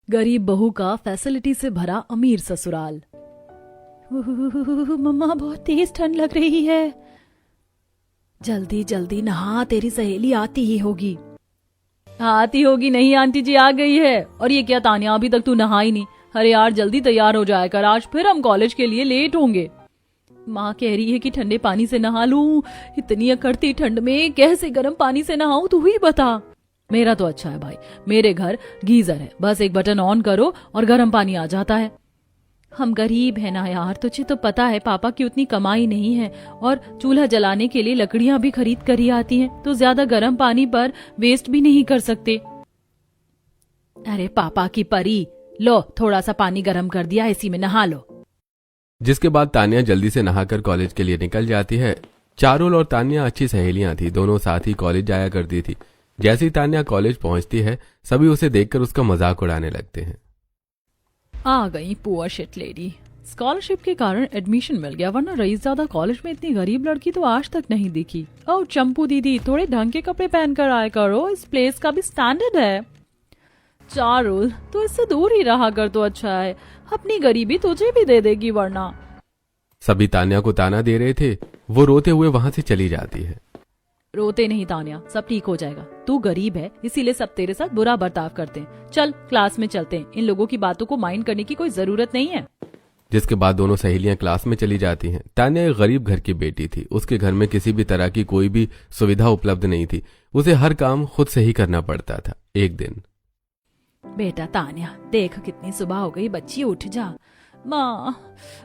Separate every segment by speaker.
Speaker 1: गरीब बहू का फैसिलिटी से भरा अमीर ससुराल। मम्मा बहुत तेज ठंड लग रही है। जल्दी जल्दी नहा, तेरी सहेली आती ही होगी। आती होगी नहीं, आंटी जी आ गई है। और ये क्या तानिया, अभी तक तू नहा ही नहीं। अरे यार जल्दी तैयार हो जाया कर, आज फिर हम कॉलेज के लिए लेट होंगे। माँ कह रही है कि ठंडे पानी से नहा लूं। इतनी अकड़ती ठंड में कैसे गर्म पानी से नहाऊं, तू ही बता। मेरा तो अच्छा है भाई, मेरे घर गीजर है, बस एक बटन ऑन करो और गर्म पानी आ जाता है। हम गरीब है ना यार, तुझे तो पता है पापा की उतनी कमाई नहीं है और चूल्हा जलाने के लिए लकड़ियां भी खरीद कर ही आती हैं, तो ज्यादा गर्म पानी पर वेस्ट भी नहीं कर सकते। अरे पापा की परी, लो थोड़ा सा पानी गर्म कर दिया, इसी में नहा लो।
Speaker 2: जिसके बाद तानिया जल्दी से नहाकर कॉलेज के लिए निकल जाती है। चारुल और तानिया अच्छी सहेलियां थी, दोनों साथ ही कॉलेज जाया करती थी। जैसे ही तानिया कॉलेज पहुंचती है, सभी उसे देखकर उसका मजाक उड़ाने लगते हैं।
Speaker 1: आ गई पुअर शिट लेडी, स्कॉलरशिप के कारण एडमिशन मिल गया, वरना रईसज़ादा कॉलेज में इतनी गरीब लड़की तो आज तक नहीं दिखी। ओ चंपू दीदी, थोड़े ढंग के कपड़े पहनकर आया करो, इस प्लेस का भी स्टैंडर्ड है। चारुल तो इससे दूर ही रहा कर तो अच्छा है, अपनी गरीबी तुझे भी दे देगी वरना।
Speaker 2: सभी तानिया को ताना दे रहे थे, वो रोते हुए वहां से चली जाती है।
Speaker 1: रोते नहीं तानिया, सब ठीक हो जाएगा। तू गरीब है इसीलिए सब तेरे साथ बुरा बर्ताव करते हैं। चल क्लास में चलते हैं, इन लोगों की बातों को माइंड करने की कोई जरूरत नहीं है।
Speaker 2: जिसके बाद दोनों सहेलियां क्लास में चली जाती हैं। तानिया एक गरीब घर की बेटी थी, उसके घर में किसी भी तरह की कोई भी सुविधा उपलब्ध नहीं थी, उसे हर काम खुद से ही करना पड़ता था। एक दिन,
Speaker 1: बेटा तानिया देख कितनी सुबह हो गई, बच्ची उठ जा। माँ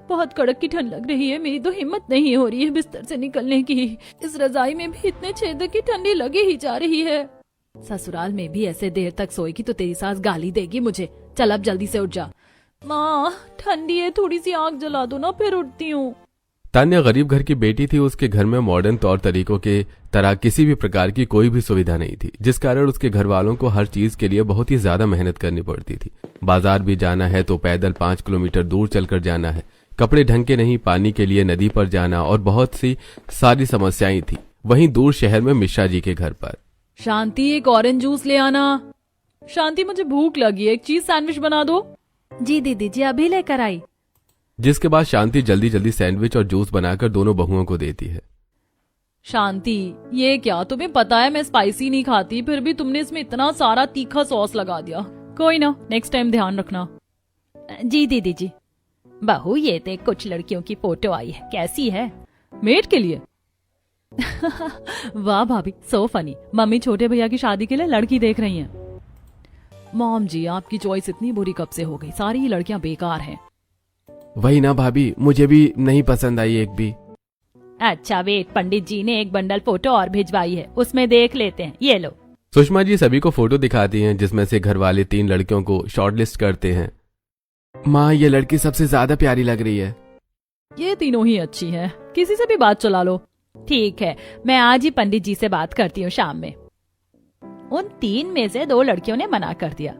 Speaker 1: बहुत कड़क की ठंड लग रही है, मेरी तो हिम्मत नहीं हो रही है बिस्तर से निकलने की। इस रजाई में भी इतने छेद की ठंडी लगी ही जा रही है। ससुराल में भी ऐसे देर तक सोएगी तो तेरी सास गाली देगी मुझे। चल अब जल्दी से उठ जा। माँ ठंडी है, थोड़ी सी आग जला दो ना, फिर उठती हूँ।
Speaker 2: तानिया गरीब घर की बेटी थी, उसके घर में मॉडर्न तौर तरीकों के तरह किसी भी प्रकार की कोई भी सुविधा नहीं थी, जिस कारण उसके घर वालों को हर चीज के लिए बहुत ही ज्यादा मेहनत करनी पड़ती थी। बाजार भी जाना है तो पैदल 5 किलोमीटर दूर चलकर जाना है, कपड़े ढंग के नहीं, पानी के लिए नदी पर जाना और बहुत सी सारी समस्याएं थी। वहीं दूर शहर में मिश्रा जी के घर पर।
Speaker 1: शांति एक ऑरेंज जूस ले आना। शांति मुझे भूख लगी है, एक चीज सैंडविच बना दो। जी दीदी जी अभी लेकर आई।
Speaker 2: जिसके बाद शांति जल्दी जल्दी सैंडविच और जूस बनाकर दोनों बहुओं को देती है।
Speaker 1: शांति ये क्या, तुम्हें पता है मैं स्पाइसी नहीं खाती, फिर भी तुमने इसमें इतना सारा तीखा सॉस लगा दिया। कोई ना, नेक्स्ट टाइम ध्यान रखना। जी दीदी जी। बहू ये देख कुछ लड़कियों की फोटो आई है, कैसी है? मेट के लिए? वाह भाभी सो फनी, मम्मी छोटे भैया की शादी के लिए लड़की देख रही हैं। मॉम जी आपकी चॉइस इतनी बुरी कब से हो गई, सारी ही लड़कियां बेकार हैं।
Speaker 2: वही ना भाभी, मुझे भी नहीं पसंद आई एक भी।
Speaker 1: अच्छा वेट, पंडित जी ने एक बंडल फोटो और भिजवाई है, उसमें देख लेते हैं, ये लो।
Speaker 2: सुषमा जी सभी को फोटो दिखाती हैं, जिसमें से घर वाले 3 लड़कियों को शॉर्टलिस्ट करते हैं। माँ ये लड़की सबसे ज्यादा प्यारी लग रही है।
Speaker 1: ये तीनों ही अच्छी हैं, किसी से भी बात चला लो। ठीक है, मैं आज ही पंडित जी से बात करती हूँ शाम में। उन 3 में से 2 लड़कियों ने मना कर दिया,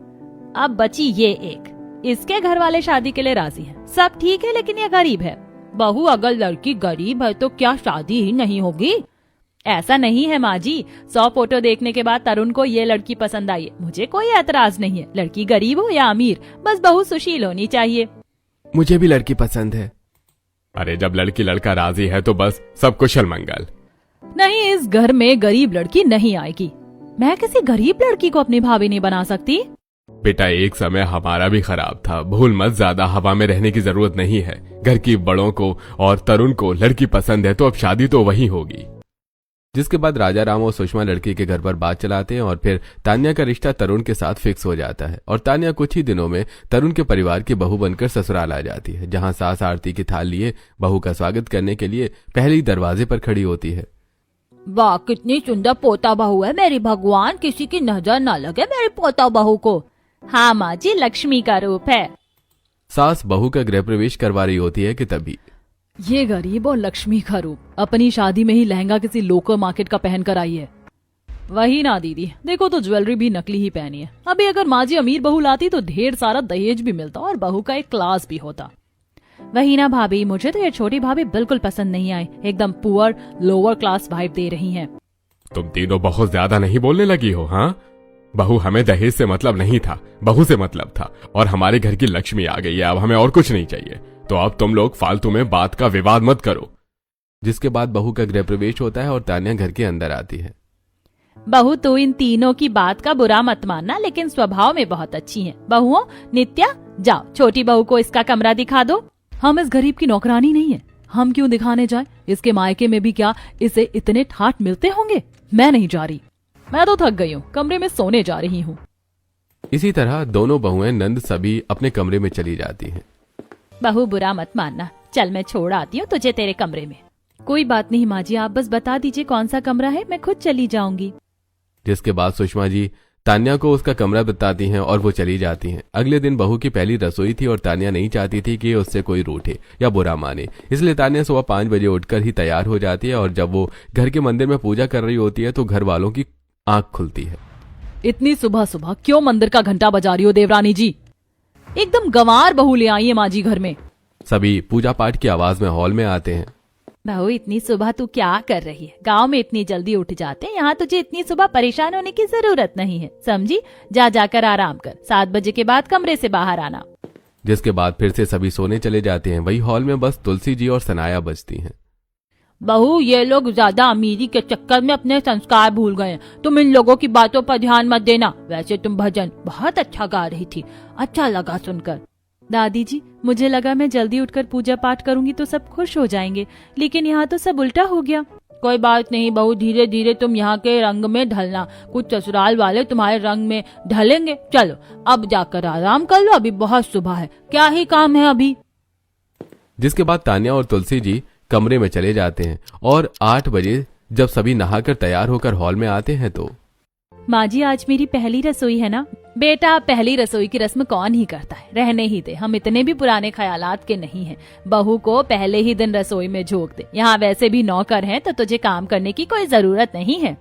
Speaker 1: अब बची ये एक। इसके घर वाले शादी के लिए राजी हैं, सब ठीक है, लेकिन ये गरीब है। बहू अगर लड़की गरीब है तो क्या शादी ही नहीं होगी? ऐसा नहीं है माँ जी, 100 फोटो देखने के बाद तरुण को ये लड़की पसंद आई है, मुझे कोई एतराज नहीं है, लड़की गरीब हो या अमीर, बस बहू सुशील होनी चाहिए।
Speaker 2: मुझे भी लड़की पसंद है। अरे जब लड़की लड़का राजी है तो बस सब कुशल मंगल।
Speaker 1: नहीं, इस घर में गरीब लड़की नहीं आएगी। मैं किसी गरीब लड़की को अपनी भाभी नहीं बना सकती।
Speaker 2: बेटा एक समय हमारा भी खराब था, भूल मत, ज्यादा हवा में रहने की जरूरत नहीं है। घर की बड़ों को और तरुण को लड़की पसंद है तो अब शादी तो वही होगी। जिसके बाद राजा राम और सुषमा लड़की के घर पर बात चलाते हैं और फिर तानिया का रिश्ता तरुण के साथ फिक्स हो जाता है और तानिया कुछ ही दिनों में तरुण के परिवार की बहू बनकर ससुराल आ जाती है, जहां सास आरती की थाल लिए बहू का स्वागत करने के लिए पहले ही दरवाजे पर खड़ी होती है।
Speaker 1: वाह कितनी सुंदर पोता बहू है मेरी, भगवान किसी की नजर न लगे मेरी पोता बहू को। हाँ माँ जी, लक्ष्मी का रूप है।
Speaker 2: सास बहू का गृह प्रवेश करवा रही होती है कि तभी
Speaker 1: ये गरीब और लक्ष्मी का रूप, अपनी शादी में ही लहंगा किसी लोकल मार्केट का पहन कर आई है। वही ना दीदी, देखो तो ज्वेलरी भी नकली ही पहनी है। अभी अगर माँ जी अमीर बहू लाती तो ढेर सारा दहेज भी मिलता और बहू का एक क्लास भी होता। वही ना भाभी, मुझे तो ये छोटी भाभी बिल्कुल पसंद नहीं आई, एकदम पुअर लोअर क्लास वाइब दे रही हैं।
Speaker 2: तुम तीनों बहुत ज्यादा नहीं बोलने लगी हो? हाँ बहू, हमें दहेज से मतलब नहीं था, बहू से मतलब था, और हमारे घर की लक्ष्मी आ गई है, अब हमें और कुछ नहीं चाहिए। तो अब तुम लोग फालतू में बात का विवाद मत करो। जिसके बाद बहू का गृह प्रवेश होता है और तान्या घर के अंदर आती है।
Speaker 1: बहू, तो इन तीनों की बात का बुरा मत मानना, लेकिन स्वभाव में बहुत अच्छी हैं। बहुओं, नित्या, जाओ छोटी बहू को इसका कमरा दिखा दो। हम इस गरीब की नौकरानी नहीं है, हम क्यों दिखाने जाए? इसके मायके में भी क्या इसे इतने ठाट मिलते होंगे? मैं नहीं जा रही, मैं तो थक गई हूँ, कमरे में सोने जा रही हूँ।
Speaker 2: इसी तरह दोनों बहुएं नंद सभी अपने कमरे में चली जाती हैं।
Speaker 1: बहू, बुरा मत मानना, चल मैं छोड़ आती हूँ तुझे तेरे कमरे में। कोई बात नहीं माँ जी, आप बस बता दीजिए कौन सा कमरा है, मैं खुद चली जाऊंगी।
Speaker 2: जिसके बाद सुषमा जी तान्या को उसका कमरा बताती हैं और वो चली जाती हैं। अगले दिन बहू की पहली रसोई थी और तान्या नहीं चाहती थी कि उससे कोई रूठे या बुरा माने, इसलिए तान्या सुबह 5 बजे उठकर ही तैयार हो जाती है और जब वो घर के मंदिर में पूजा कर रही होती है तो घर वालों की आंख खुलती है।
Speaker 1: इतनी सुबह सुबह क्यों मंदिर का घंटा बजा रही हो देवरानी जी? एकदम गंवार बहू ले आई है माँ जी घर में।
Speaker 2: सभी पूजा पाठ की आवाज में हॉल में आते हैं।
Speaker 1: बहू, इतनी सुबह तू क्या कर रही है? गांव में इतनी जल्दी उठ जाते हैं, यहाँ तुझे इतनी सुबह परेशान होने की जरूरत नहीं है, समझी? जा जाकर आराम कर, 7 बजे के बाद कमरे से बाहर आना।
Speaker 2: जिसके बाद फिर से सभी सोने चले जाते हैं। वही हॉल में बस तुलसी जी और सनाया बजती हैं।
Speaker 1: बहू, ये लोग ज्यादा अमीरी के चक्कर में अपने संस्कार भूल गए हैं, तुम इन लोगों की बातों पर ध्यान मत देना। वैसे तुम भजन बहुत अच्छा गा रही थी, अच्छा लगा सुनकर। दादी जी, मुझे लगा मैं जल्दी उठकर पूजा पाठ करूंगी तो सब खुश हो जाएंगे, लेकिन यहाँ तो सब उल्टा हो गया। कोई बात नहीं बहू, धीरे धीरे तुम यहाँ के रंग में ढलना, कुछ ससुराल वाले तुम्हारे रंग में ढलेंगे। चलो अब जाकर आराम कर लो, अभी बहुत सुबह है, क्या ही काम है अभी।
Speaker 2: जिसके बाद तान्या और तुलसी जी कमरे में चले जाते हैं और 8 बजे जब सभी नहाकर तैयार होकर हॉल में आते हैं तो
Speaker 1: माँ जी, आज मेरी पहली रसोई है ना। बेटा, पहली रसोई की रस्म कौन ही करता है, रहने ही दे, हम इतने भी पुराने ख्यालात के नहीं हैं। बहू को पहले ही दिन रसोई में झोंक दे, यहाँ वैसे भी नौकर हैं तो तुझे काम करने की कोई जरूरत नहीं है।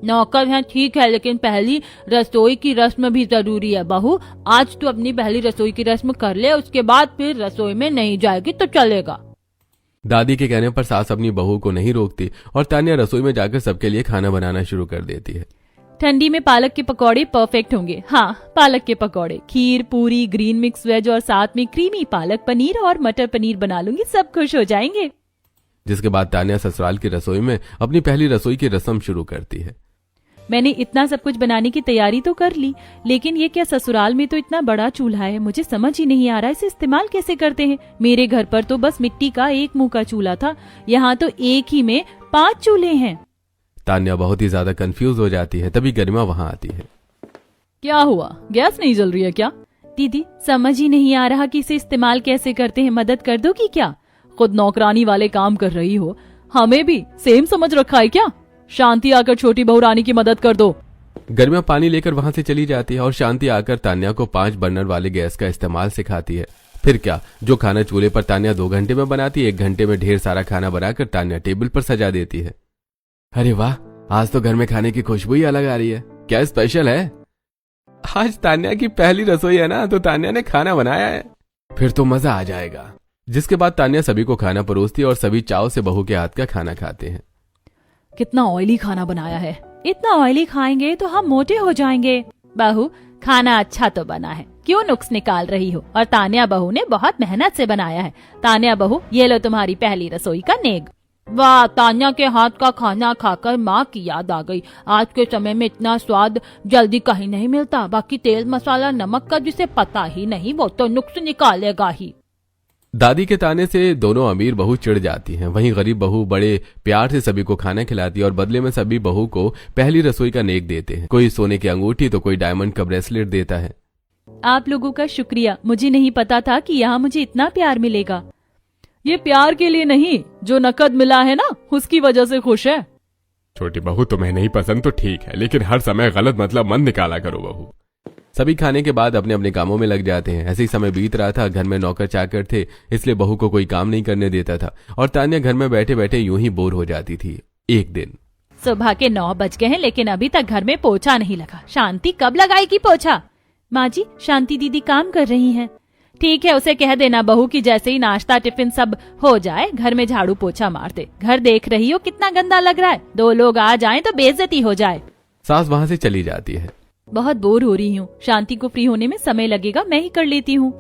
Speaker 1: नौकर हैं ठीक है, लेकिन पहली रसोई की रस्म भी जरूरी है। बहू, आज तू अपनी पहली रसोई की रस्म कर ले, उसके बाद फिर रसोई में नहीं जाएगी तो चलेगा।
Speaker 2: दादी के कहने पर सास अपनी बहू को नहीं रोकती और तान्या रसोई में जाकर सबके लिए खाना बनाना शुरू कर देती है।
Speaker 1: ठंडी में पालक के पकौड़े परफेक्ट होंगे। हाँ, पालक के पकौड़े, खीर, पूरी, ग्रीन मिक्स वेज और साथ में क्रीमी पालक पनीर और मटर पनीर बना लूंगी, सब खुश हो जाएंगे।
Speaker 2: जिसके बाद तान्या ससुराल की रसोई में अपनी पहली रसोई की रस्म शुरू करती है।
Speaker 1: मैंने इतना सब कुछ बनाने की तैयारी तो कर ली, लेकिन ये क्या, ससुराल में तो इतना बड़ा चूल्हा है, मुझे समझ ही नहीं आ रहा इसे इस्तेमाल कैसे करते हैं। मेरे घर पर तो बस मिट्टी का एक मुंह का चूल्हा था, यहाँ तो एक ही में 5 चूल्हे हैं।
Speaker 2: तान्या बहुत ही ज्यादा कंफ्यूज हो जाती है। तभी गरिमा वहां आती है।
Speaker 1: क्या हुआ, गैस नहीं जल रही है क्या? दीदी, समझ ही नहीं आ रहा कि इसे इस्तेमाल कैसे करते हैं, मदद कर दो कि क्या? खुद नौकरानी वाले काम कर रही हो, हमें भी सेम समझ रखा है क्या? शांति आकर छोटी बहू रानी की मदद कर दो।
Speaker 2: गरिमा पानी लेकर वहां से चली जाती है और शांति आकर तान्या को 5 बर्नर वाले गैस का इस्तेमाल सिखाती है। फिर क्या, जो खाना चूल्हे पर तान्या 2 घंटे में बनाती है, 1 घंटे में ढेर सारा खाना बनाकर तान्या टेबल पर सजा देती है। अरे वाह, आज तो घर में खाने की खुशबू ही अलग आ रही है। क्या स्पेशल है? आज तान्या की पहली रसोई है ना, तो तान्या ने खाना बनाया है, फिर तो मजा आ जाएगा। जिसके बाद तान्या सभी को खाना परोसती है और सभी चाव से बहू के हाथ का खाना खाते हैं।
Speaker 1: कितना ऑयली खाना बनाया है, इतना ऑयली खाएंगे तो हम मोटे हो जाएंगे। बहू, खाना अच्छा तो बना है, क्यों नुक्स निकाल रही हो? और तान्या बहू ने बहुत मेहनत से बनाया है। तान्या बहू, ये लो तुम्हारी पहली रसोई का नेग। वाह, तान्या के हाथ का खाना खाकर माँ की याद आ गई। आज के समय में इतना स्वाद जल्दी कहीं नहीं मिलता। बाकी तेल मसाला नमक का जिसे पता ही नहीं, वो तो नुक्स निकालेगा ही।
Speaker 2: दादी के ताने से दोनों अमीर बहू चिढ़ जाती हैं। वहीं गरीब बहू बड़े प्यार से सभी को खाना खिलाती है और बदले में सभी बहू को पहली रसोई का नेक देते हैं। कोई सोने की अंगूठी तो कोई डायमंड का ब्रेसलेट देता है।
Speaker 1: आप लोगों का शुक्रिया, मुझे नहीं पता था कि यहाँ मुझे इतना प्यार मिलेगा। ये प्यार के लिए नहीं, जो नकद मिला है ना उसकी वजह से खुश है।
Speaker 2: छोटी बहू, तुम्हें नहीं पसंद तो ठीक है, लेकिन हर समय गलत मतलब मत निकाला करो बहू। सभी खाने के बाद अपने अपने कामों में लग जाते हैं। ऐसे ही समय बीत रहा था। घर में नौकर चाकर थे, इसलिए बहू को कोई काम नहीं करने देता था और तान्या घर में बैठे बैठे यूं ही बोर हो जाती थी। एक दिन
Speaker 1: सुबह के 9 बज गए हैं, लेकिन अभी तक घर में पोछा नहीं लगा। शांति कब लगाएगी पोछा? माँ जी, शांति दीदी काम कर रही हैं। ठीक है, उसे कह देना बहू की जैसे ही नाश्ता टिफिन सब हो जाए घर में झाड़ू पोछा मार दे। घर देख रही हो कितना गंदा लग रहा है, 2 लोग आ जाएं तो बेइज्जती हो जाए।
Speaker 2: सास वहां से चली जाती है।
Speaker 1: बहुत बोर हो रही हूँ, शांति को फ्री होने में समय लगेगा, मैं ही कर लेती हूँ।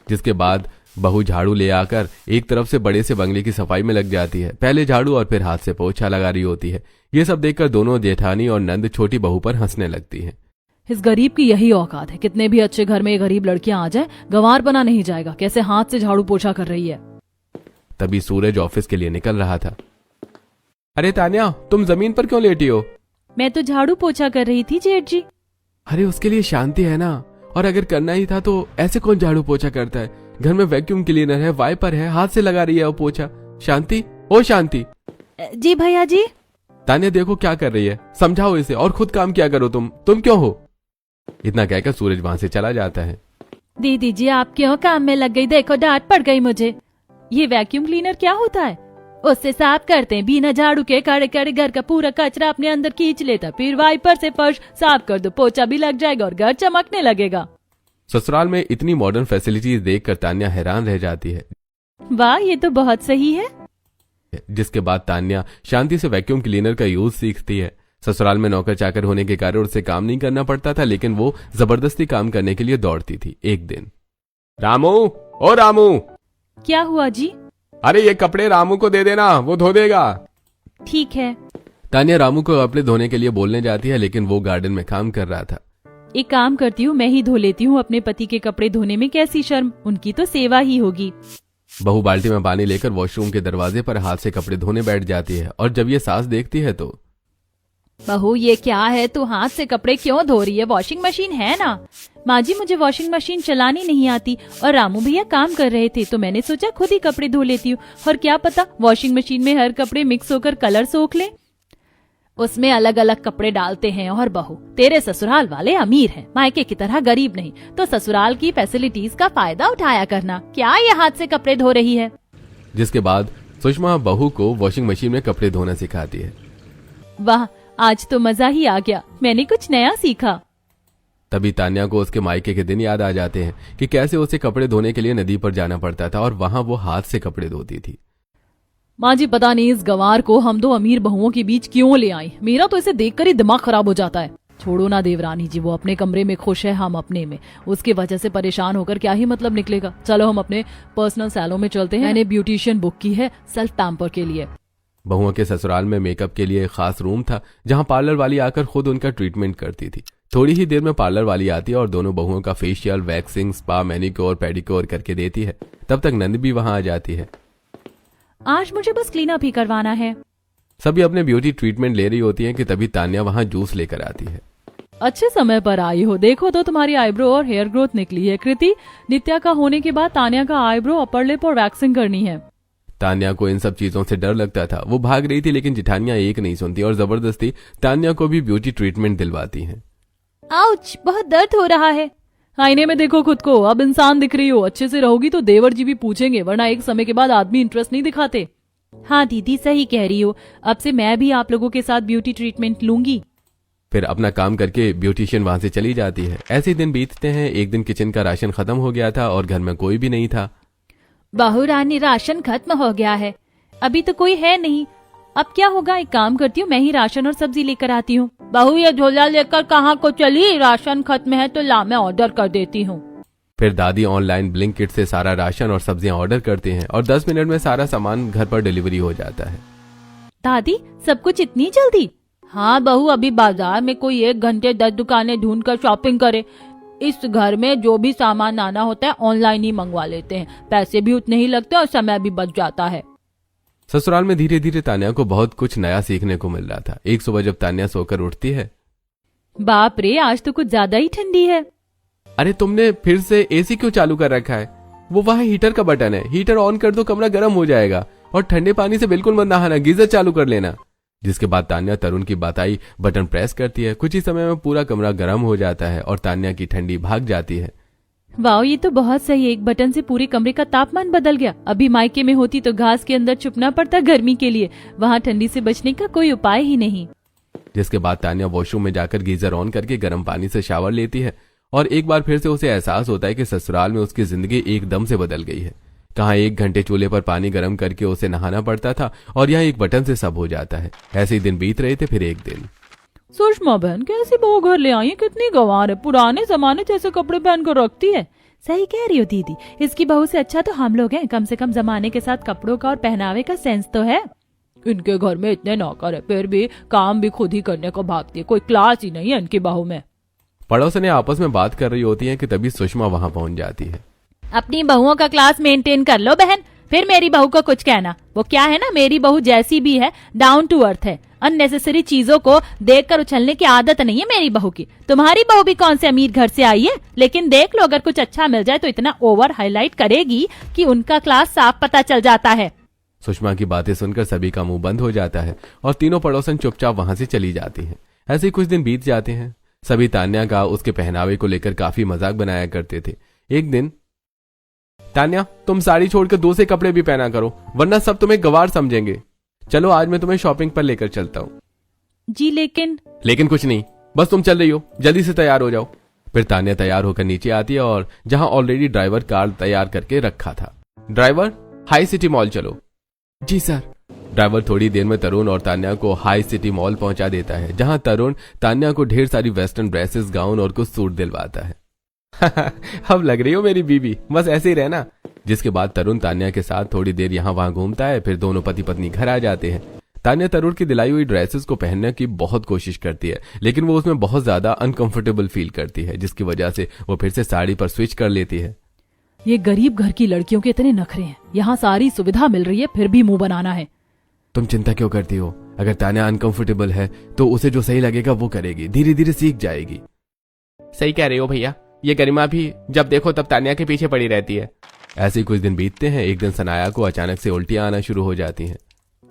Speaker 2: जिसके बाद बहू झाड़ू ले आकर एक तरफ से बड़े से बंगले की सफाई में लग जाती है। पहले झाड़ू और फिर हाथ से पोछा लगा रही होती है। ये सब देखकर दोनों जेठानी और नंद छोटी बहू पर हंसने लगती हैं।
Speaker 1: इस गरीब की यही औकात है, कितने भी अच्छे घर में ये गरीब लड़कियां आ जाए गंवार बना नहीं जाएगा। कैसे हाथ से झाड़ू पोछा कर रही है।
Speaker 2: तभी सूरज ऑफिस के लिए निकल रहा था। अरे तान्या, तुम जमीन पर क्यों लेटी हो?
Speaker 1: मैं तो झाड़ू पोछा कर रही थी जेठ जी।
Speaker 2: अरे उसके लिए शांति है ना, और अगर करना ही था तो ऐसे कौन झाड़ू पोछा करता है? घर में वैक्यूम क्लीनर है, वाइपर है, हाथ से लगा रही है वो पोछा। शांति, ओ शांति।
Speaker 1: जी भैया जी।
Speaker 2: तान्या देखो क्या कर रही है, समझाओ इसे और खुद काम क्या करो। तुम क्यों हो? इतना कहकर सूरज वहां से चला जाता है।
Speaker 1: दीदी जी आप क्यों काम में लग गई, देखो डांट पड़ गई मुझे। ये वैक्यूम क्लीनर क्या होता है? उससे साफ करते हैं, बिना झाड़ू के कड़े कड़े घर का पूरा कचरा अपने अंदर खींच लेता, फिर वाइपर से फर्श साफ कर दो, पोछा भी लग जाएगा और घर चमकने लगेगा।
Speaker 2: ससुराल में इतनी मॉडर्न फैसिलिटीज देखकर तान्या हैरान रह जाती है।
Speaker 1: वाह, ये तो बहुत सही है।
Speaker 2: जिसके बाद तान्या शांति से वैक्यूम क्लीनर का यूज सीखती है। ससुराल में नौकर चाकर होने के कारण उसे काम नहीं करना पड़ता था, लेकिन वो जबरदस्ती काम करने के लिए दौड़ती थी। एक दिन, रामू, ओ रामू।
Speaker 1: क्या हुआ जी?
Speaker 2: अरे ये कपड़े रामू को दे देना, वो धो देगा।
Speaker 1: ठीक है।
Speaker 2: तान्या रामू को कपड़े धोने के लिए बोलने जाती है, लेकिन वो गार्डन में काम कर रहा था।
Speaker 1: एक काम करती हूँ, मैं ही धो लेती हूँ अपने पति के कपड़े धोने में कैसी शर्म, उनकी तो सेवा ही होगी।
Speaker 2: बहू बाल्टी में पानी लेकर वॉशरूम के दरवाजे पर हाथ से कपड़े धोने बैठ जाती है, और जब ये सास देखती है तो,
Speaker 1: बहू ये क्या है, तू हाथ से कपड़े क्यों धो रही है? वॉशिंग मशीन है ना। माँ जी मुझे वॉशिंग मशीन चलानी नहीं आती, और रामू भैया काम कर रहे थे तो मैंने सोचा खुद ही कपड़े धो लेती हूँ, और क्या पता वॉशिंग मशीन में हर कपड़े मिक्स होकर कलर सोख ले। उसमें अलग अलग कपड़े डालते हैं। और बहू तेरे ससुराल वाले अमीर हैं, मायके की तरह गरीब नहीं, तो ससुराल की फैसिलिटीज का फायदा उठाया करना। क्या ये हाथ से कपड़े धो रही है?
Speaker 2: जिसके बाद सुषमा बहू को वॉशिंग मशीन में कपड़े धोना सिखाती है।
Speaker 1: वाह, आज तो मजा ही आ गया, मैंने कुछ नया सीखा।
Speaker 2: तभी तान्या को उसके मायके के दिन याद आ जाते हैं कि कैसे उसे कपड़े धोने के लिए नदी पर जाना पड़ता था और वहां वो हाथ से कपड़े धोती थी।
Speaker 1: माँ जी पता नहीं इस गंवार को हम दो अमीर बहुओं के बीच क्यों ले आई, मेरा तो इसे देखकर ही दिमाग खराब हो जाता है। छोड़ो ना देवरानी जी, वो अपने कमरे में खुश है, हम अपने में। उसकी वजह से परेशान होकर क्या ही मतलब निकलेगा। चलो हम अपने पर्सनल सैलून में चलते हैं, मैंने ब्यूटिशियन बुक की है सेल्फ पैम्पर के लिए।
Speaker 2: बहुओं के ससुराल में मेकअप के लिए खास रूम था, जहां पार्लर वाली आकर खुद उनका ट्रीटमेंट करती थी। थोड़ी ही देर में पार्लर वाली आती है और दोनों बहुओं का facial, waxing, spa, manicure, pedicure करके देती है। तब तक नंद भी वहां आ जाती है।
Speaker 1: आज मुझे बस क्लीन अप ही करवाना है।
Speaker 2: सभी अपने ब्यूटी ट्रीटमेंट ले रही होती हैं कि तभी तान्या वहां जूस लेकर आती है।
Speaker 1: अच्छे समय पर आई हो, देखो तो तुम्हारी आईब्रो और हेयर ग्रोथ निकली है। कृति, नित्या का होने के बाद तान्या का आईब्रो, अपर लिप और वैक्सिंग करनी है।
Speaker 2: तान्या को इन सब चीजों से डर लगता था। वो भाग रही थी, लेकिन जिठानियां एक नहीं सुनती और जबरदस्ती तान्या को भी ब्यूटी ट्रीटमेंट दिलवाती हैं।
Speaker 1: आउच, बहुत दर्द हो रहा है। आईने में देखो खुद को, अब इंसान दिख रही हो। अच्छे से रहोगी तो देवर जी भी पूछेंगे, वरना एक समय के बाद आदमी इंटरेस्ट नहीं दिखाते। हाँ दीदी सही कह रही हो, अब से मैं भी आप लोगों के साथ ब्यूटी ट्रीटमेंट लूंगी।
Speaker 2: फिर अपना काम करके ब्यूटिशियन वहां से चली जाती है। ऐसे ही दिन बीतते हैं। एक दिन किचन का राशन खत्म हो गया था और घर में कोई भी नहीं था।
Speaker 1: बहू रानी, राशन खत्म हो गया है, अभी तो कोई है नहीं। अब क्या होगा, एक काम करती हूँ, मैं ही राशन और सब्जी लेकर आती हूँ। बहू ये झोला लेकर कहाँ को चली? राशन खत्म है तो ला, मैं ऑर्डर कर देती हूँ।
Speaker 2: फिर दादी ऑनलाइन ब्लिंकिट से सारा राशन और सब्जियां ऑर्डर करते हैं और 10 मिनट में सारा सामान घर पर डिलीवरी हो जाता है।
Speaker 1: दादी सब कुछ इतनी जल्दी? हाँ बहू, अभी बाजार में कोई 1 घंटे 10 दुकानें ढूंढकर शॉपिंग करे। इस घर में जो भी सामान आना होता है ऑनलाइन ही मंगवा लेते हैं, पैसे भी उतने ही लगते हैं और समय भी बच जाता है।
Speaker 2: ससुराल में धीरे धीरे तान्या को बहुत कुछ नया सीखने को मिल रहा था। एक सुबह जब तान्या सोकर उठती है,
Speaker 1: बाप रे, आज तो कुछ ज्यादा ही ठंडी है।
Speaker 2: अरे तुमने फिर से एसी क्यों चालू कर रखा है? वो वहाँ हीटर का बटन है, हीटर ऑन कर दो, कमरा गर्म हो जाएगा। और ठंडे पानी से बिल्कुल मत नहाना, गीजर चालू कर लेना। जिसके बाद तान्या तरुण की बताई बटन प्रेस करती है। कुछ ही समय में पूरा कमरा गर्म हो जाता है और तान्या की ठंडी भाग जाती है।
Speaker 1: वाह, ये तो बहुत सही है, एक बटन से पूरे कमरे का तापमान बदल गया। अभी मायके में होती तो घास के अंदर छुपना पड़ता गर्मी के लिए, वहाँ ठंडी से बचने का कोई उपाय ही नहीं।
Speaker 2: जिसके बाद तान्या वॉशरूम में जाकर गीजर ऑन करके गर्म पानी से शावर लेती है और एक बार फिर से उसे एहसास होता है कि ससुराल में उसकी जिंदगी एकदम से बदल गई है। कहाँ 1 घंटे चूल्हे पर पानी गर्म करके उसे नहाना पड़ता था और यहाँ एक बटन से सब हो जाता है। ऐसे ही दिन बीत रहे थे। फिर एक दिन,
Speaker 1: सुषमा बहन कैसी बहू घर ले आई है, कितनी गंवार है, पुराने जमाने जैसे कपड़े पहन कर रखती है। सही कह रही हो दीदी, इसकी बहू से अच्छा तो हम लोग हैं, कम से कम जमाने के साथ कपड़ों का और पहनावे का सेंस तो है। इनके घर में इतने नौकर है, फिर भी काम भी खुद ही करने को भागती है, कोई क्लास ही नहीं है इनकी बहू में।
Speaker 2: पड़ोसने आपस में बात कर रही होती है कि तभी सुषमा वहां पहुंच जाती है।
Speaker 1: अपनी बहुओं का क्लास मेंटेन कर लो बहन, फिर मेरी बहू को कुछ कहना। वो क्या है ना, मेरी बहू जैसी भी है डाउन टू अर्थ है, अननेसेसरी चीजों को देखकर उछलने की आदत नहीं है मेरी बहू की। तुम्हारी बहू भी कौन से अमीर घर से आई है, लेकिन देख लो अगर कुछ अच्छा मिल जाए तो इतना ओवर हाईलाइट करेगी कि उनका क्लास साफ पता चल जाता है।
Speaker 2: सुषमा की बातें सुनकर सभी का मुंह बंद हो जाता है और तीनों पड़ोसन चुपचाप वहां से चली जाती हैं। ऐसे ही कुछ दिन बीत जाते हैं। सभी तान्या का उसके पहनावे को लेकर काफी मजाक बनाया करते थे। एक दिन, तान्या तुम साड़ी छोड़कर दूसरे कपड़े भी पहना करो, वरना सब तुम्हें गवार समझेंगे। चलो आज मैं तुम्हें शॉपिंग पर लेकर चलता हूँ।
Speaker 1: जी
Speaker 2: लेकिन कुछ नहीं, बस तुम चल रही हो, जल्दी से तैयार हो जाओ। फिर तान्या तैयार होकर नीचे आती है और जहां ऑलरेडी ड्राइवर कार तैयार करके रखा था। ड्राइवर, हाई सिटी मॉल चलो। जी सर। ड्राइवर थोड़ी देर में तरुण और तान्या को हाई सिटी मॉल पहुंचा देता है, जहां तरुण तान्या को ढेर सारी वेस्टर्न ड्रेसेस, गाउन और कुछ सूट दिलवाता है। अब लग रही हो मेरी बीवी, बस ऐसे ही रहना। जिसके बाद तरुण तान्या के साथ थोड़ी देर यहाँ वहां घूमता है। फिर दोनों पति पत्नी घर आ जाते हैं। तान्या तरुण की दिलाई हुई ड्रेसेस को पहनने की बहुत कोशिश करती है, लेकिन वो उसमें बहुत ज्यादा अनकंफर्टेबल फील करती है, जिसकी वजह से वो फिर से साड़ी पर स्विच कर लेती है।
Speaker 1: ये गरीब घर की लड़कियों के इतने नखरे हैं, यहाँ सारी सुविधा मिल रही है फिर भी मुंह बनाना है।
Speaker 2: तुम चिंता क्यों करती हो? अगर तान्या अनकंफर्टेबल है तो उसे जो सही लगेगा वो करेगी, धीरे धीरे सीख जाएगी। सही कह रहे हो भैया, ये गरिमा भी जब देखो तब तान्या के पीछे पड़ी रहती है। ऐसे ही कुछ दिन बीतते हैं। एक दिन सनाया को अचानक से उल्टियां आना शुरू हो जाती हैं।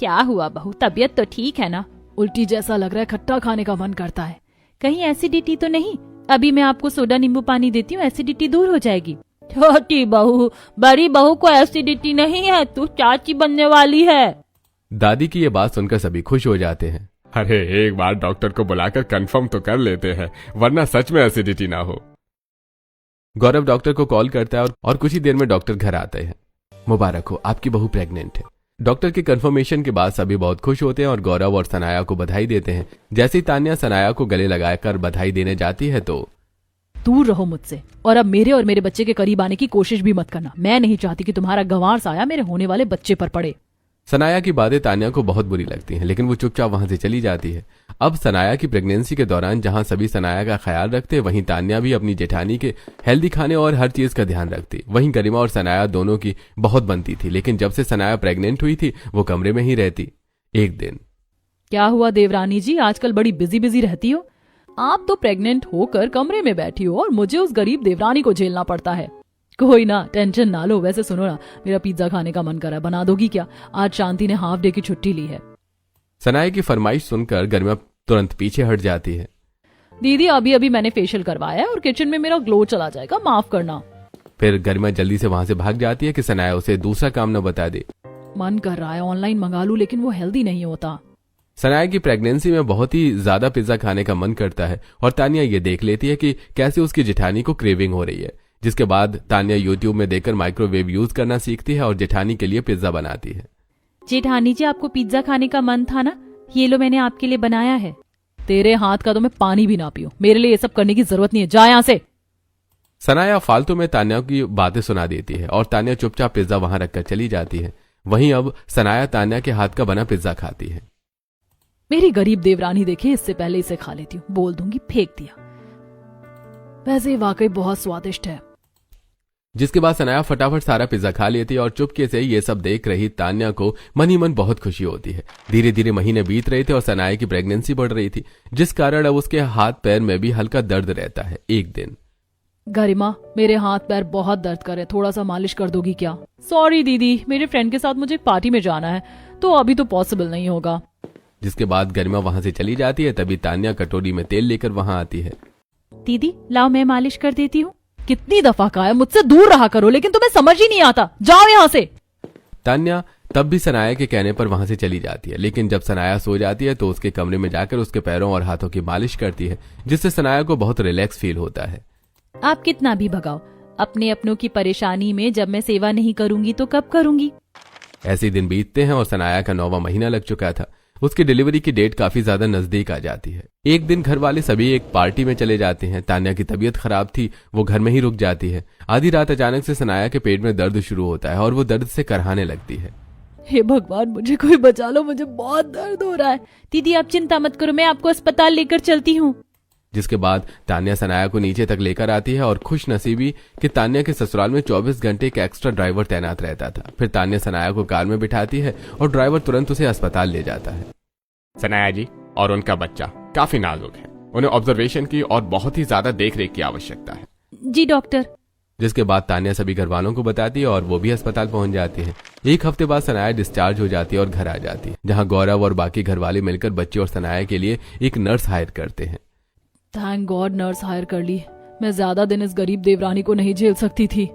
Speaker 1: क्या हुआ बहू, तबीयत तो ठीक है ना? उल्टी जैसा लग रहा है, खट्टा खाने का मन करता है। कहीं एसिडिटी तो नहीं? अभी मैं आपको सोडा नींबू पानी देती हूँ, एसिडिटी दूर हो जाएगी। छोटी बहू, बड़ी बहू को एसिडिटी नहीं है, तू चाची बनने वाली है।
Speaker 2: दादी की ये बात सुनकर सभी खुश हो जाते हैं। अरे एक बार डॉक्टर को बुलाकर कंफर्म तो कर लेते हैं, वरना सच में एसिडिटी ना हो। गौरव डॉक्टर को कॉल करता है और कुछ ही देर में डॉक्टर घर आते हैं। मुबारक हो, आपकी बहू प्रेग्नेंट है। डॉक्टर के कंफर्मेशन के बाद सभी बहुत खुश होते हैं और गौरव और सनाया को बधाई देते हैं। जैसे ही तान्या सनाया को गले लगाकर बधाई देने जाती है तो,
Speaker 1: दूर रहो मुझसे, और अब मेरे और मेरे बच्चे के करीब आने की कोशिश भी मत करना। मैं नहीं चाहती कि तुम्हारा गंवार साया मेरे होने वाले बच्चे पर पड़े।
Speaker 2: सनाया की बातें तान्या को बहुत बुरी लगती हैं, लेकिन वो चुपचाप वहां से चली जाती है। अब सनाया की प्रेगनेंसी के दौरान जहां सभी सनाया का ख्याल रखते, वहीं तान्या भी अपनी जेठानी के हेल्दी खाने और हर चीज का ध्यान रखती। वहीं गरिमा और सनाया दोनों की बहुत बनती थी, लेकिन जब से सनाया प्रेग्नेंट हुई थी वो कमरे में ही रहती। एक दिन,
Speaker 1: क्या हुआ देवरानी जी, आजकल बड़ी बिजी बिजी रहती हो? आप तो प्रेग्नेंट होकर कमरे में बैठी हो और मुझे उस गरीब देवरानी को झेलना पड़ता है। कोई ना, टेंशन ना लो। वैसे सुनो ना, मेरा पिज्जा खाने का मन कर रहा है, बना दोगी क्या? आज शांति ने हाफ डे की छुट्टी ली है।
Speaker 2: सनाया की फरमाइश सुनकर गरिमा तुरंत पीछे हट जाती है।
Speaker 1: दीदी अभी अभी मैंने फेशियल करवाया है और किचन में मेरा ग्लो चला जाएगा, माफ करना।
Speaker 2: फिर गरिमा जल्दी से वहां से भाग जाती है कि सनाया उसे दूसरा काम न बता दे।
Speaker 1: मन कर रहा है ऑनलाइन मंगा लूं, लेकिन वो हेल्दी नहीं होता।
Speaker 2: सनाया की प्रेगनेंसी में बहुत ही ज्यादा पिज्जा खाने का मन करता है और तान्या ये देख लेती है कि कैसे उसकी जेठानी को क्रेविंग हो रही है। जिसके बाद तान्या यूट्यूब में देखकर माइक्रोवेव यूज करना सीखती है और जेठानी के लिए पिज्जा बनाती है।
Speaker 1: जेठानी जी, आपको पिज्जा खाने का मन था ना, ये लो मैंने आपके लिए बनाया है। तेरे हाथ का तो मैं पानी भी ना पीऊं, मेरे लिए ये सब करने की जरूरत नहीं है, जा यहाँ से।
Speaker 2: सनाया फालतू में तान्या की बातें सुना देती है और तान्या चुपचाप पिज्जा वहां रखकर चली जाती है। वहीं अब सनाया तान्या के हाथ का बना पिज्जा खाती है।
Speaker 1: मेरी गरीब देवरानी देखे, इससे पहले इसे खा लेती हूँ, बोल दूंगी फेंक दिया। वैसे वाकई बहुत स्वादिष्ट है।
Speaker 2: जिसके बाद सनाया फटाफट सारा पिज्जा खा लेती है और चुपके से ये सब देख रही तान्या को मन ही मन बहुत खुशी होती है। धीरे धीरे महीने बीत रहे थे और सनाया की प्रेगनेंसी बढ़ रही थी, जिस कारण अब उसके हाथ पैर में भी हल्का दर्द रहता है। एक दिन,
Speaker 1: गरिमा, मेरे हाथ पैर बहुत दर्द कर रहे, थोड़ा सा मालिश कर दोगी क्या? सॉरी दीदी, मेरे फ्रेंड के साथ मुझे एक पार्टी में जाना है, तो अभी तो पॉसिबल नहीं होगा।
Speaker 2: जिसके बाद गरिमा वहां से चली जाती है। तभी तान्या कटोरी में तेल लेकर वहां आती है।
Speaker 1: दीदी लाओ, मैं मालिश कर देती हूँ। कितनी दफा कहा है मुझसे दूर रहा करो, लेकिन तुम्हें समझ ही नहीं आता, जाओ यहाँ से।
Speaker 2: तान्या तब भी सनाया के कहने पर वहां से चली जाती है, लेकिन जब सनाया सो जाती है तो उसके कमरे में जाकर उसके पैरों और हाथों की मालिश करती है, जिससे सनाया को बहुत रिलैक्स फील होता है।
Speaker 1: आप कितना भी भगाओ, अपने अपनों की परेशानी में जब मैं सेवा नहीं करूंगी तो कब करूंगी?
Speaker 2: ऐसे दिन बीतते हैं और सनाया का 9वां महीना लग चुका था। उसकी डिलीवरी की डेट काफी ज्यादा नजदीक आ जाती है। एक दिन घर वाले सभी एक पार्टी में चले जाते हैं। तान्या की तबीयत खराब थी, वो घर में ही रुक जाती है। आधी रात अचानक से सनाया के पेट में दर्द शुरू होता है और वो दर्द से करहाने लगती है।
Speaker 1: हे भगवान, मुझे कोई बचा लो, मुझे बहुत दर्द हो रहा है। दीदी आप चिंता मत करो, मैं आपको अस्पताल लेकर चलती हूँ।
Speaker 2: जिसके बाद तान्या सनाया को नीचे तक लेकर आती है और खुश नसीबी कि तान्या के ससुराल में 24 घंटे एक एक्स्ट्रा ड्राइवर तैनात रहता था। फिर तान्या सनाया को कार में बिठाती है और ड्राइवर तुरंत उसे अस्पताल ले जाता है।
Speaker 3: सनाया जी और उनका बच्चा काफी नाजुक है, उन्हें ऑब्जर्वेशन की और बहुत ही ज्यादा देख रेख की आवश्यकता है।
Speaker 1: जी डॉक्टर।
Speaker 2: जिसके बाद तान्या सभी घर वालों को बताती है और वो भी अस्पताल पहुंच जाती है। एक हफ्ते बाद सनाया डिस्चार्ज हो जाती है और घर आ जाती है, जहां गौरव और बाकी घर वाले मिलकर बच्चे और सनाया के लिए एक नर्स हायर करते हैं।
Speaker 1: थैंक गॉड नर्स हायर कर ली, मैं ज्यादा दिन इस गरीब देवरानी को नहीं झेल सकती थी।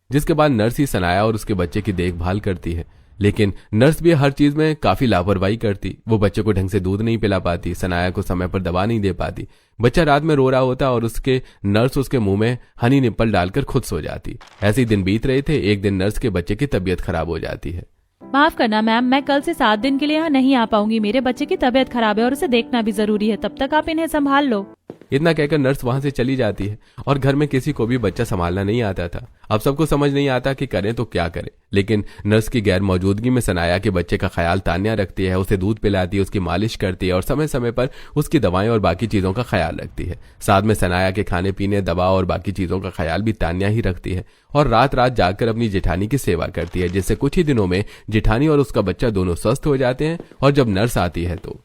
Speaker 2: जिसके बाद नर्स ही सनाया और उसके बच्चे की देखभाल करती है, लेकिन नर्स भी हर चीज में काफी लापरवाही करती। वो बच्चे को ढंग से दूध नहीं पिला पाती, सनाया को समय पर दवा नहीं दे पाती। बच्चा रात में रो रहा होता और उसके नर्स उसके मुंह में हनी निप्पल डालकर खुद सो जाती। ऐसे ही दिन बीत रहे थे। एक दिन नर्स के बच्चे की तबीयत खराब हो जाती है।
Speaker 1: माफ करना मैम, मैं कल से 7 दिन के लिए यहाँ नहीं आ पाऊंगी। मेरे बच्चे की तबीयत खराब है और उसे देखना भी जरूरी है, तब तक आप इन्हें संभाल लो।
Speaker 2: इतना कहकर नर्स वहां से चली जाती है और घर में किसी को भी बच्चा संभालना नहीं आता था। अब सबको समझ नहीं आता कि करें तो क्या करें, लेकिन नर्स की गैर मौजूदगी में सनाया के बच्चे का ख्याल तान्या रखती है। उसे दूध पिलाती है, उसकी मालिश करती है और समय समय पर उसकी दवाएं और बाकी चीजों का ख्याल रखती है। साथ में सनाया के खाने पीने, दवा और बाकी चीजों का ख्याल भी तान्या ही रखती है और रात रात जागकर अपनी जेठानी की सेवा करती है, जिससे कुछ ही दिनों में जेठानी और उसका बच्चा दोनों स्वस्थ हो जाते हैं। और जब नर्स आती है तो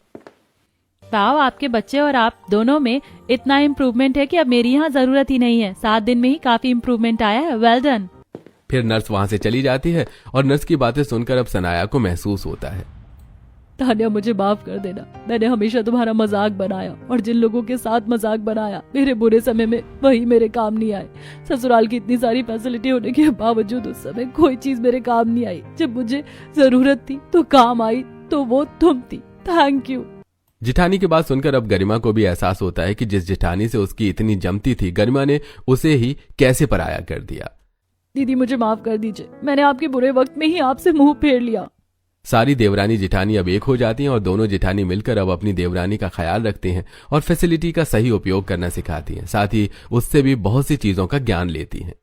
Speaker 1: वाह, आपके बच्चे और आप दोनों में इतना इम्प्रूवमेंट है कि अब मेरी यहाँ जरूरत ही नहीं है। 7 दिन में ही काफी इम्प्रूवमेंट आया है, वेल डन।
Speaker 2: फिर नर्स वहां से चली जाती है और नर्स की बातें सुनकर अब सनाया को महसूस होता है।
Speaker 1: तान्या मुझे माफ कर देना, मैंने हमेशा तुम्हारा मजाक बनाया और जिन लोगों के साथ मजाक बनाया मेरे बुरे समय में वही मेरे काम नहीं आए। ससुराल की इतनी सारी फैसिलिटी होने के बावजूद उस समय कोई चीज मेरे काम नहीं आई। जब मुझे जरूरत थी तो काम आई तो वो तुम थी। Thank you.
Speaker 2: जेठानी की बात सुनकर अब गरिमा को भी एहसास होता है कि जिस जेठानी से उसकी इतनी जमती थी, गरिमा ने उसे ही कैसे पराया कर दिया।
Speaker 1: दीदी मुझे माफ कर दीजिए, मैंने आपके बुरे वक्त में ही आपसे मुंह फेर लिया।
Speaker 2: सारी देवरानी जेठानी अब एक हो जाती हैं और दोनों जेठानी मिलकर अब अपनी देवरानी का ख्याल रखती हैं और फैसिलिटी का सही उपयोग करना सिखाती हैं। साथ ही उससे भी बहुत सी चीजों का ज्ञान लेती हैं।